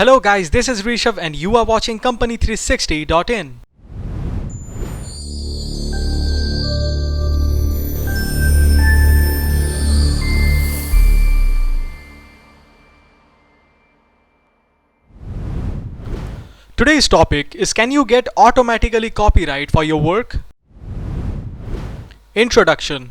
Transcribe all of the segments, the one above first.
Hello guys, this is Rishabh and you are watching Company360.in. Today's topic is, can you get automatically copyright for your work? Introduction.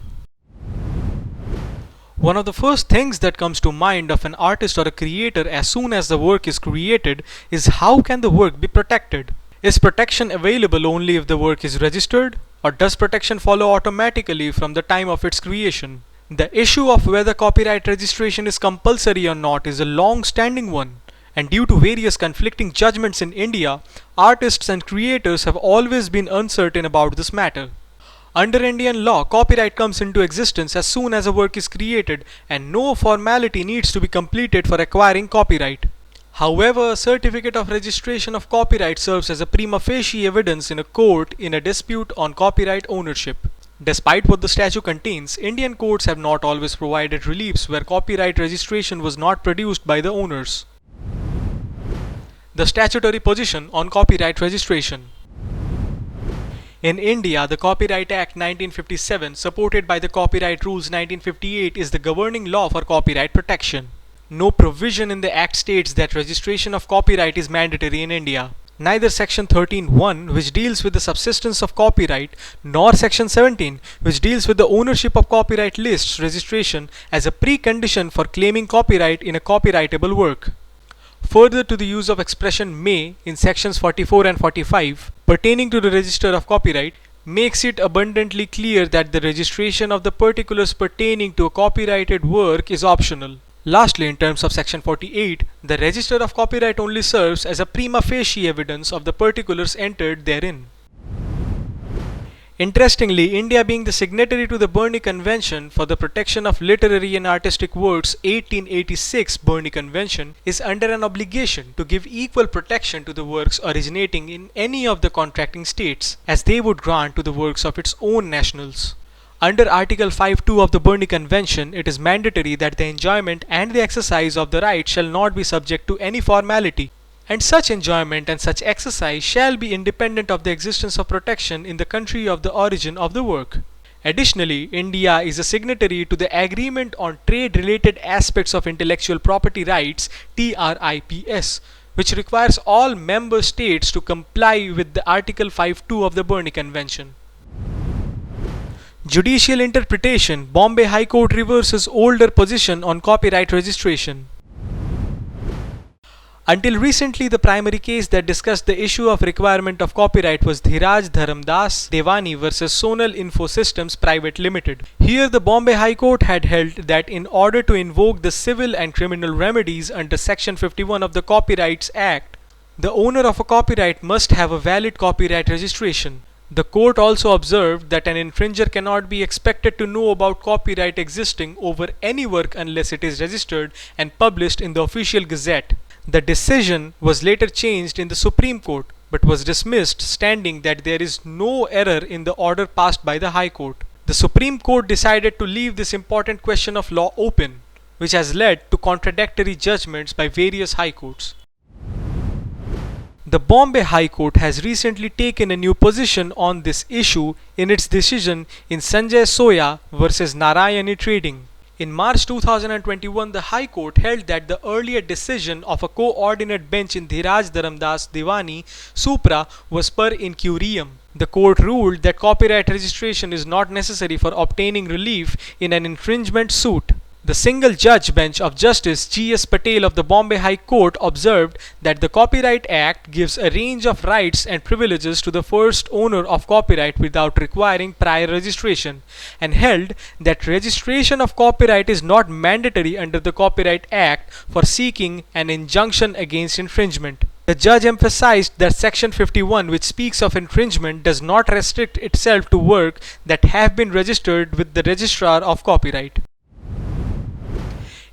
One of the first things that comes to mind of an artist or a creator as soon as the work is created is, how can the work be protected? Is protection available only if the work is registered, or does protection follow automatically from the time of its creation? The issue of whether copyright registration is compulsory or not is a long-standing one, and due to various conflicting judgments in India, artists and creators have always been uncertain about this matter. Under Indian law, copyright comes into existence as soon as a work is created, and no formality needs to be completed for acquiring copyright. However, a certificate of registration of copyright serves as a prima facie evidence in a court in a dispute on copyright ownership. Despite what the statute contains, Indian courts have not always provided reliefs where copyright registration was not produced by the owners. The statutory position on copyright registration. In India, the Copyright Act 1957, supported by the Copyright Rules 1958, is the governing law for copyright protection. No provision in the Act states that registration of copyright is mandatory in India. Neither Section 13(1), which deals with the subsistence of copyright, nor Section 17, which deals with the ownership of copyright lists registration as a precondition for claiming copyright in a copyrightable work. Further to the use of expression may in sections 44 and 45 pertaining to the register of copyright makes it abundantly clear that the registration of the particulars pertaining to a copyrighted work is optional. Lastly, in terms of section 48, the register of copyright only serves as a prima facie evidence of the particulars entered therein. Interestingly, India, being the signatory to the Berne Convention for the Protection of Literary and Artistic Works 1886 Berne Convention, is under an obligation to give equal protection to the works originating in any of the contracting states, as they would grant to the works of its own nationals. Under Article 5(2) of the Berne Convention, it is mandatory that the enjoyment and the exercise of the right shall not be subject to any formality, and such enjoyment and such exercise shall be independent of the existence of protection in the country of the origin of the work. Additionally, India is a signatory to the Agreement on Trade-Related Aspects of Intellectual Property Rights (TRIPS), which requires all member states to comply with the Article 5(2) of the Berne Convention. Judicial interpretation. Bombay High Court reverses older position on copyright registration. Until recently, the primary case that discussed the issue of requirement of copyright was Dhiraj Dharamdas Devani versus Sonal Infosystems Private Limited. Here, the Bombay High Court had held that in order to invoke the civil and criminal remedies under Section 51 of the Copyrights Act, the owner of a copyright must have a valid copyright registration. The court also observed that an infringer cannot be expected to know about copyright existing over any work unless it is registered and published in the official gazette. The decision was later changed in the Supreme Court, but was dismissed, standing that there is no error in the order passed by the High Court. The Supreme Court decided to leave this important question of law open, which has led to contradictory judgments by various High Courts. The Bombay High Court has recently taken a new position on this issue in its decision in Sanjay Soya versus Narayani Trading. In March 2021, the High Court held that the earlier decision of a coordinate bench in Dhiraj Dharamdas Devani Supra was per incuriam. The court ruled that copyright registration is not necessary for obtaining relief in an infringement suit. The single judge bench of Justice G.S. Patel of the Bombay High Court observed that the Copyright Act gives a range of rights and privileges to the first owner of copyright without requiring prior registration, and held that registration of copyright is not mandatory under the Copyright Act for seeking an injunction against infringement. The judge emphasized that Section 51, which speaks of infringement, does not restrict itself to work that have been registered with the Registrar of Copyright.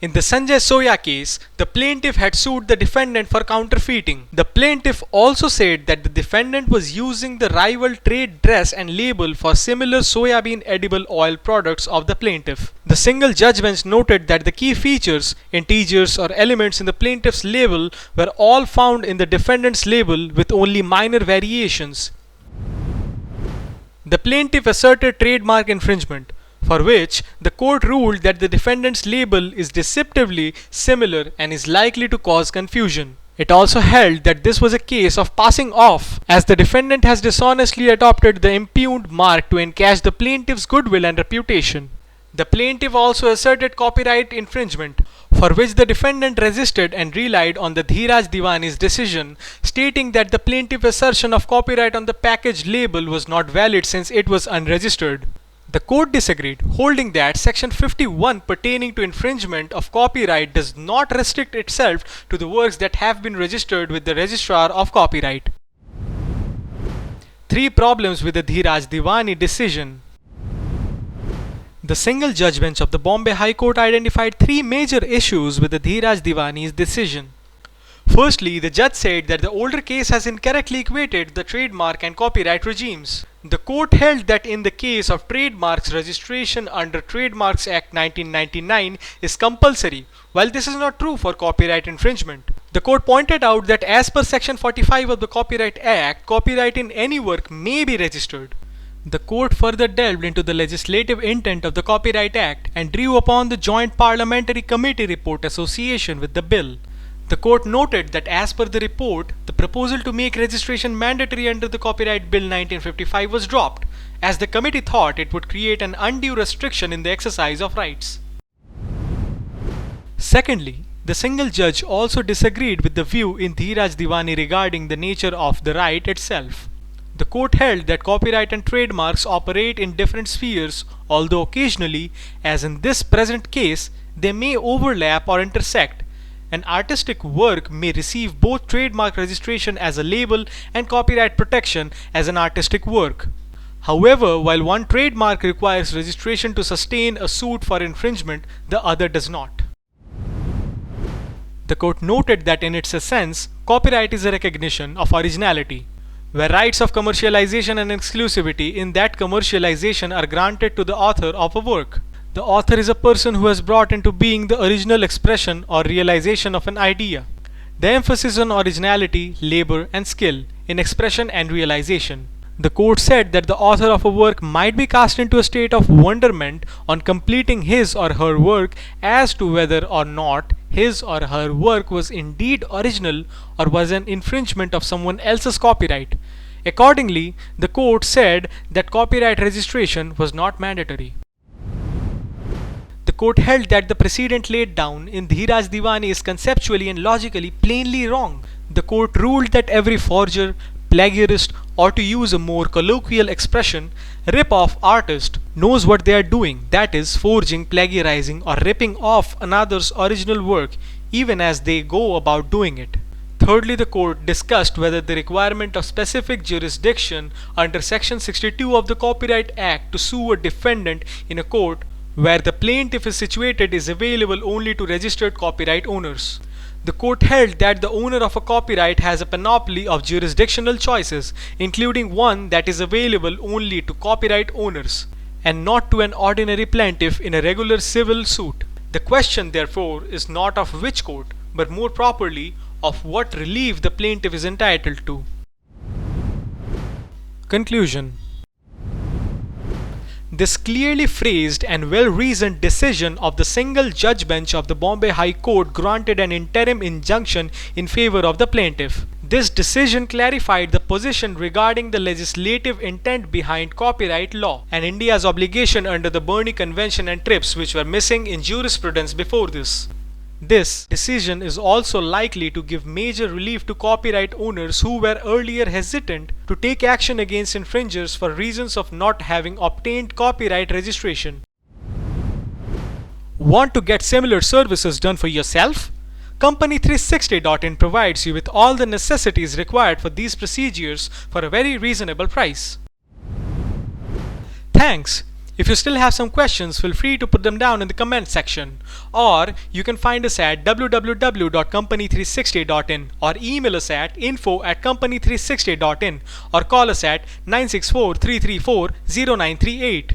In the Sanjay Soya case, the plaintiff had sued the defendant for counterfeiting. The plaintiff also said that the defendant was using the rival trade dress and label for similar soybean edible oil products of the plaintiff. The single judge bench noted that the key features, integers or elements in the plaintiff's label were all found in the defendant's label with only minor variations. The plaintiff asserted trademark infringement, for which the court ruled that the defendant's label is deceptively similar and is likely to cause confusion. It also held that this was a case of passing off, as the defendant has dishonestly adopted the impugned mark to encash the plaintiff's goodwill and reputation. The plaintiff also asserted copyright infringement, for which the defendant resisted and relied on the Dheeraj Diwani's decision, stating that the plaintiff's assertion of copyright on the package label was not valid since it was unregistered. The court disagreed, holding that Section 51 pertaining to infringement of copyright does not restrict itself to the works that have been registered with the Registrar of Copyright. 3 problems with the Dheeraj Diwani decision. The single judge bench of the Bombay High Court identified 3 major issues with the Dheeraj Diwani's decision. Firstly, the judge said that the older case has incorrectly equated the trademark and copyright regimes. The court held that in the case of trademarks, registration under Trademarks Act 1999 is compulsory, while this is not true for copyright infringement. The court pointed out that as per Section 45 of the Copyright Act, copyright in any work may be registered. The court further delved into the legislative intent of the Copyright Act and drew upon the Joint Parliamentary Committee report association with the bill. The court noted that as per the report, the proposal to make registration mandatory under the Copyright Bill 1955 was dropped, as the committee thought it would create an undue restriction in the exercise of rights. Secondly, the single judge also disagreed with the view in Dheeraj Diwani regarding the nature of the right itself. The court held that copyright and trademarks operate in different spheres, although occasionally, as in this present case, they may overlap or intersect. An artistic work may receive both trademark registration as a label and copyright protection as an artistic work. However, while one trademark requires registration to sustain a suit for infringement, the other does not. The court noted that in its essence, copyright is a recognition of originality, where rights of commercialization and exclusivity in that commercialization are granted to the author of a work. The author is a person who has brought into being the original expression or realization of an idea. The emphasis on originality, labor, and skill in expression and realization. The court said that the author of a work might be cast into a state of wonderment on completing his or her work as to whether or not his or her work was indeed original or was an infringement of someone else's copyright. Accordingly, the court said that copyright registration was not mandatory. The court held that the precedent laid down in Dheeraj Diwani is conceptually and logically plainly wrong. The court ruled that every forger, plagiarist, or to use a more colloquial expression, rip-off artist knows what they are doing, that is, forging, plagiarizing, or ripping off another's original work, even as they go about doing it. Thirdly, the court discussed whether the requirement of specific jurisdiction under Section 62 of the Copyright Act to sue a defendant in a court where the plaintiff is situated is available only to registered copyright owners. The court held that the owner of a copyright has a panoply of jurisdictional choices, including one that is available only to copyright owners, and not to an ordinary plaintiff in a regular civil suit. The question, therefore, is not of which court, but more properly, of what relief the plaintiff is entitled to. Conclusion. This clearly phrased and well-reasoned decision of the single judge bench of the Bombay High Court granted an interim injunction in favor of the plaintiff. This decision clarified the position regarding the legislative intent behind copyright law and India's obligation under the Berne Convention and TRIPS, which were missing in jurisprudence before this. This decision is also likely to give major relief to copyright owners who were earlier hesitant to take action against infringers for reasons of not having obtained copyright registration. Want to get similar services done for yourself? Company360.in provides you with all the necessities required for these procedures for a very reasonable price. Thanks. If you still have some questions, feel free to put them down in the comment section, or you can find us at www.company360.in or email us at info@company360.in or call us at 964 334 0938.